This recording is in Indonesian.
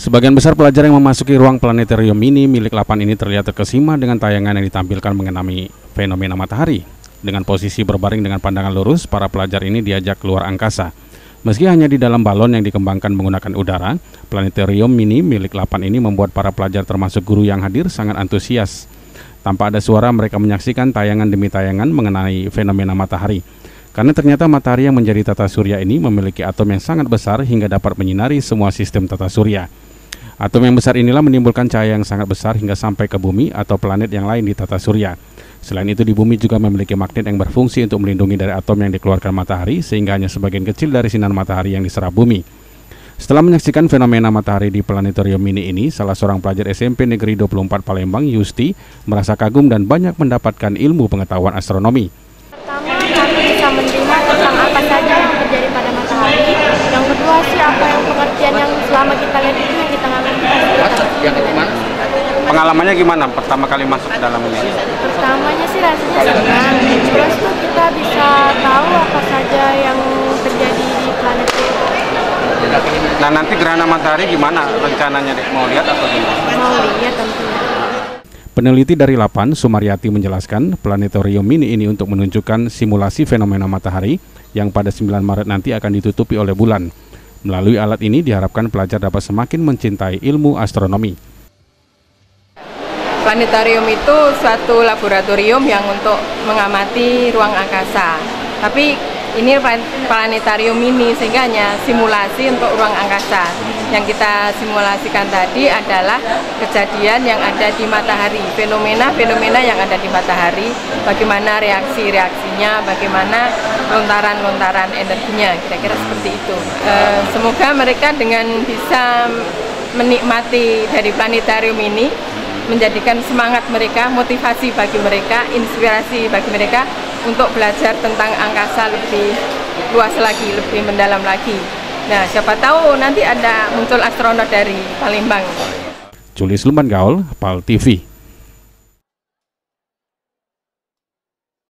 Sebagian besar pelajar yang memasuki ruang planetarium mini milik Lapan ini terlihat terkesima dengan tayangan yang ditampilkan mengenai fenomena matahari. Dengan posisi berbaring dengan pandangan lurus, para pelajar ini diajak keluar angkasa. Meski hanya di dalam balon yang dikembangkan menggunakan udara, planetarium mini milik Lapan ini membuat para pelajar termasuk guru yang hadir sangat antusias. Tanpa ada suara, mereka menyaksikan tayangan demi tayangan mengenai fenomena matahari. Karena ternyata matahari yang menjadi tata surya ini memiliki atom yang sangat besar hingga dapat menyinari semua sistem tata surya. Atom yang besar inilah menimbulkan cahaya yang sangat besar hingga sampai ke bumi atau planet yang lain di tata surya. Selain itu, di bumi juga memiliki magnet yang berfungsi untuk melindungi dari atom yang dikeluarkan matahari, sehingga hanya sebagian kecil dari sinar matahari yang diserap bumi. Setelah menyaksikan fenomena matahari di planetarium mini ini, salah seorang pelajar SMP Negeri 24 Palembang, Yusti, merasa kagum dan banyak mendapatkan ilmu pengetahuan astronomi. Pertama, kami bisa menerima tentang apa saja yang terjadi pada matahari. Yang kedua sih, apa yang pengertian yang selama kita lihat itu yang kita nggak ngerti. Pengalamannya gimana pertama kali masuk ke dalam ini? Pertamanya sih rasanya senang. Terus tuh kita bisa tahu apa saja yang terjadi di planet itu. Nah, nanti gerhana matahari gimana rencananya, Dek? Mau lihat atau gimana? Mau lihat tentunya. Peneliti dari Lapan, Sumaryati, menjelaskan planetarium mini ini untuk menunjukkan simulasi fenomena matahari yang pada 9 Maret nanti akan ditutupi oleh bulan. Melalui alat ini diharapkan pelajar dapat semakin mencintai ilmu astronomi. Planetarium itu suatu laboratorium yang untuk mengamati ruang angkasa. Tapi ini planetarium mini sehingga hanya simulasi untuk ruang angkasa. Yang kita simulasikan tadi adalah kejadian yang ada di matahari, fenomena yang ada di matahari, bagaimana reaksi-reaksinya, bagaimana lontaran-lontaran energinya, kira-kira seperti itu. Semoga mereka dengan bisa menikmati dari planetarium ini menjadikan semangat mereka, motivasi bagi mereka, inspirasi bagi mereka untuk belajar tentang angkasa lebih luas lagi, lebih mendalam lagi. Nah, siapa tahu nanti ada muncul astronot dari Palembang. Julius Lumban Gaul, PAL TV.